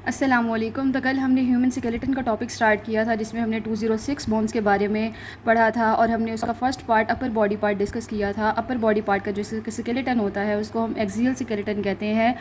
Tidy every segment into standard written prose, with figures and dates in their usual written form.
अस्सलामुअलैकुम। तो कल हमने ह्यूमन स्केलेटन का टॉपिक स्टार्ट किया था जिसमें हमने 206 बोन्स के बारे में पढ़ा था और हमने उसका first part upper body part discuss किया था। अपर बॉडी पार्ट का जो स्केलेटन होता है उसको हम एक्सियल स्केलेटन कहते हैं।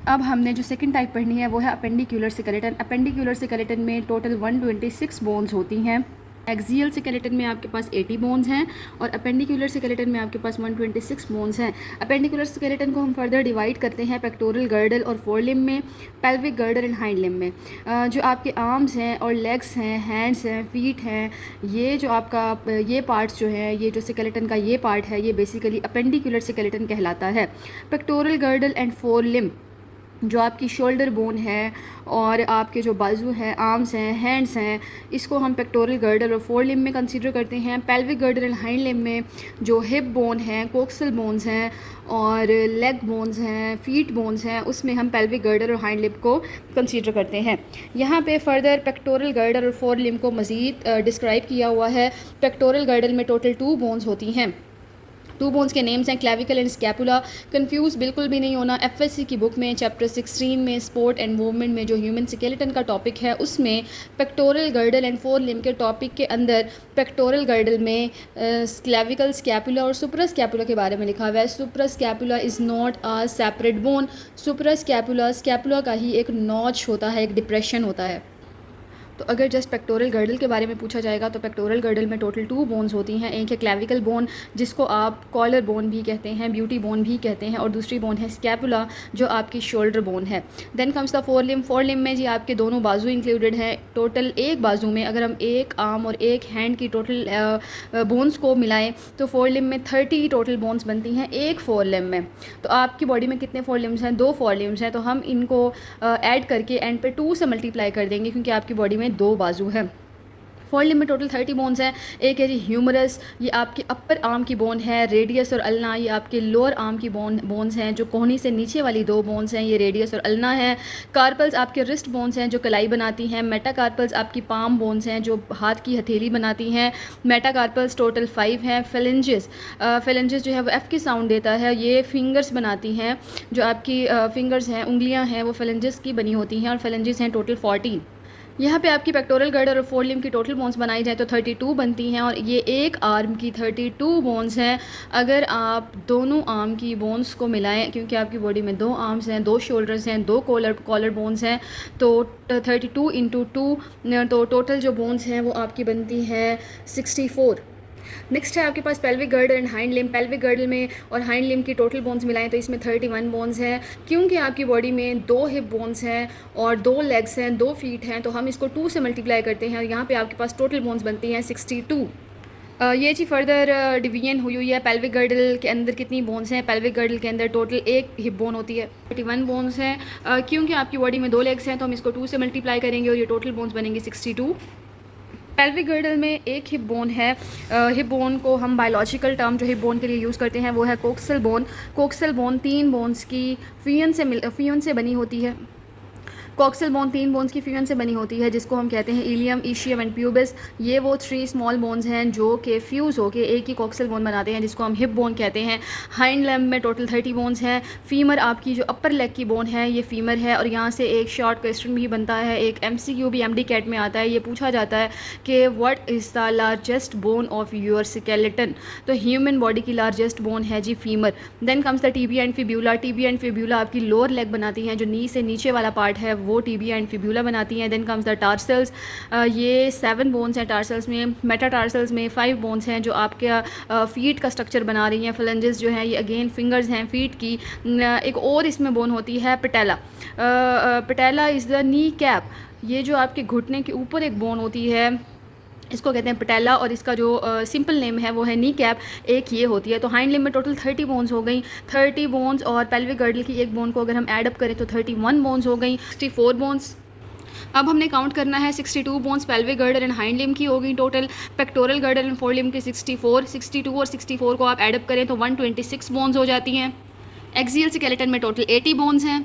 अब हमने जो सेकंड टाइप पढ़नी है वो है अपेंडिकुलर स्केलेटन। अपेंडिकुलर स्केलेटन में टोटल 126 बोन्स होती हैं। एक्सियल स्केलेटन में आपके पास 80 बोन्स हैं और अपेंडिकुलर स्केलेटन में आपके पास 126 बोन्स हैं। अपेंडिकुलर स्केलेटन को हम फर्दर डिवाइड करते हैं पेक्टोरल गर्डल और फोरलिम में, pelvic girdle and hind limb में। जो आपके आर्म्स हैं और लेग्स हैं, हैंड्स हैं, फीट हैं, ये जो आपका ये पार्ट्स जो हैं, ये जो स्केलेटन का ये पार्ट है, ये बेसिकली अपेंडिकुलर स्केलेटन कहलाता है। पेक्टोरल गर्डल एंड फोरलिम जो आपकी शोल्डर बोन है और आपके जो बाजू हैं, आर्म्स हैं, हैंड्स हैं, इसको हम पेक्टोरल गर्डल और फोर लिम्ब में कंसीडर करते हैं। Pelvic girdle and hind limb में जो हिप बोन है, कोक्सल बोन्स हैं और लेग बोन्स हैं, फीट बोन्स हैं, उसमें हम पेल्विक गर्डल और हाइंड लिम्ब को कंसीडर करते हैं। यहाँ पे फर्दर पेक्टोरल गर्डल और फोर लिम्ब को मज़ीद डिस्क्राइब किया हुआ है। पेक्टोरल गर्डल में टोटल 2 बोन्स होती हैं। 2 बोन्स के नेम्स हैं क्लेविकल एंड स्कैपुला। कंफ्यूज बिल्कुल भी नहीं होना। एफएससी की बुक में चैप्टर 16 में स्पोर्ट एंड मूवमेंट में जो ह्यूमन स्केलेटन का टॉपिक है उसमें pectoral girdle and fore limb के टॉपिक के अंदर पेक्टोरल गर्डल में क्लेविकल, स्कैपुला और सुप्रा स्कैपुला के बारे में लिखा हुआ है। Supra scapula is not a separate bone. Supra scapula scapula का ही एक नॉच होता है, एक डिप्रेशन होता है। तो अगर जस्ट पेक्टोरल गर्डल के बारे में पूछा जाएगा तो पेक्टोरल गर्डल में टोटल 2 बोन्स होती हैं। एक है क्लेविकल बोन जिसको आप कॉलर बोन भी कहते हैं, ब्यूटी बोन भी कहते हैं, और दूसरी बोन है स्कैपुला जो आपकी शोल्डर बोन है। Then comes the forelimb. Forelimb में जी आपके दोनों बाजू इंक्लूडेड हैं। टोटल एक बाजू में अगर हम एक आर्म और एक हैंड की टोटल बोन्स को मिलाएं तो फोर लिम्ब में 30 टोटल बोन्स बनती हैं एक फोर लिम्ब में। तो आपकी बॉडी में कितने फोर लिम्ब्स हैं? 2 फोर लिम्ब्स हैं। तो हम इनको ऐड करके एंड पे 2 से मल्टीप्लाई कर देंगे क्योंकि आपकी बॉडी में 2 बाजू हैं। फोर लिम्ब में टोटल 30 बोन्स हैं। एक है जी ह्यूमरस, ये आपकी अपर आर्म की बोन है। रेडियस और अल्ना ये आपके लोअर आर्म की बोन्स हैं। जो कोहनी से नीचे वाली 2 बोन्स हैं ये रेडियस और अल्ना है। कार्पल्स आपके रिस्ट बोन्स हैं जो कलाई बनाती हैं। मेटाकार्पल्स आपकी पाम बोन्स हैं जो हाथ की हथेली बनाती हैं। मेटाकार्पल्स टोटल 5 हैं। फेलेंजेस, फेलेंजेस जो है वो एफ की साउंड देता है, ये फिंगर्स बनाती हैं। जो आपकी फिंगर्स हैं, उंगलियां हैं, वो फेलेंजेस की बनी होती हैं और फेलेंजेस हैं टोटल 14। यहाँ पे आपकी पेक्टोरल गर्डल और फोर लिम्ब की टोटल बोन्स बनाई जाए तो 32 बनती हैं और ये एक आर्म की 32 बोन्स हैं। अगर आप दोनों आर्म की बोन्स को मिलाएं, क्योंकि आपकी बॉडी में 2 आर्म्स हैं, 2 शोल्डर्स हैं, 2 कॉलर बोन्स हैं, तो 32 इंटू 2 तो टोटल जो बोन्स हैं वो आपकी बनती है 64। नेक्स्ट है आपके पास pelvic girdle and hind limb. Pelvic girdle में और हाइंड लिम्ब की टोटल बोन्स मिलाएं तो इसमें 31 बोन्स हैं। क्योंकि आपकी बॉडी में 2 हिप बोन्स हैं और 2 लेग्स हैं, 2 फीट हैं, तो हम इसको 2 से मल्टीप्लाई करते हैं और यहाँ पे आपके पास टोटल बोन्स बनती हैं 62। ये जी फर्दर डिवीजन हुई है। पेल्विक गर्डल के अंदर कितनी बोन्स हैं? पेल्विक गर्डल के अंदर टोटल एक हिप बोन होती है। 31 बोन्स हैं। क्योंकि आपकी बॉडी में 2 लेग्स हैं तो हम इसको 2 से मल्टीप्लाई करेंगे और ये टोटल बोन्स बनेंगे 62। पेल्विक गर्डल में एक हिप बोन है। हिप बोन को हम बायोलॉजिकल टर्म जो हिप बोन के लिए यूज़ करते हैं वो है coxal bone. Coxal bone 3 bones की फ्यूजन से बनी होती है। कॉक्सल बोन 3 बोन्स की फ्यूजन से बनी होती है जिसको हम कहते हैं इलियम, ईशियम एंड प्यूबिस। ये वो 3 स्मॉल बोन्स हैं जो कि फ्यूज़ होकर एक ही कॉक्सल बोन बनाते हैं जिसको हम हिप बोन कहते हैं। हाइंड लिम्ब में टोटल 30 बोन्स हैं। फीमर आपकी जो अपर लेग की बोन है ये फीमर है और यहाँ से एक शॉर्ट क्वेश्चन भी बनता है, एक MCQ भी MD कैट में आता है। ये पूछा जाता है कि what is the largest bone of your skeleton. तो ह्यूमन बॉडी की लार्जेस्ट बोन है जी femur. Then comes the tibia and fibula. Tibia and fibula आपकी लोअर लेग बनाती हैं, जो नी से नीचे वाला पार्ट है वो टीबिया एंड फिब्यूला बनाती हैं। Then comes the tarsals. ये 7 बोन्स हैं टार्सल्स में। मेटाटार्सल्स में 5 बोन्स हैं जो आपके फीट का स्ट्रक्चर बना रही हैं। फ्लेंजेस जो हैं ये अगेन फिंगर्स हैं फीट की। एक और इसमें बोन होती है पटेला। पटेला इज़ द नी कैप। ये जो आपके घुटने के ऊपर एक बोन होती है इसको कहते हैं पटेला और इसका जो सिंपल नेम है वो है नी कैप। एक ये होती है। तो हाइंड लिम्ब में टोटल 30 बोन्स हो गई। 30 बोन्स और पेल्विक गर्डल की एक बोन को अगर हम ऐड अप करें तो 31 बोन्स हो गई, 64 बोन्स। अब हमने काउंट करना है 62 bones pelvic girdle and hind limb की हो गई total. Pectoral girdle and fore limb की 64, 62 और 64 को आप ऐड अप करें तो 126 बोन्स हो जाती हैं। एक्सियल स्केलेटन में टोटल 80 बोन्स हैं।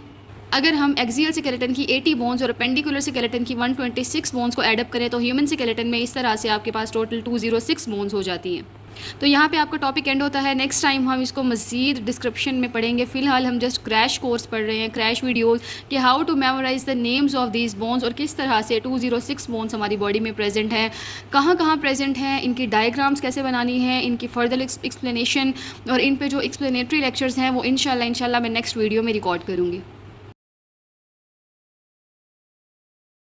अगर हम एक्सियल स्केलेटन की 80 बोन्स और पेंडिकुलर स्केलेटन की 126 बोन्स को ऐड अप करें तो ह्यूमन स्केलेटन में इस तरह से आपके पास टोटल 206 बोन्स हो जाती हैं। तो यहाँ पे आपका टॉपिक एंड होता है। नेक्स्ट टाइम हम इसको मज़ीद डिस्क्रिप्शन में पढ़ेंगे। फ़िलहाल हम जस्ट क्रैश कोर्स पढ़ रहे हैं, क्रैश वीडियोस कि how to memorize the names of these bones और किस तरह से 206 बोन्स हमारी बॉडी में प्रेजेंट हैं, कहाँ कहाँ प्रेजेंट हैं, इनकी डायग्राम्स कैसे बनानी है, इनकी फर्दर एक्सप्लेनेशन और इन पे जो एक्सप्लेनेटरी लेक्चर्स हैं वो इंशाल्लाह मैं नेक्स्ट वीडियो में रिकॉर्ड करूँगी।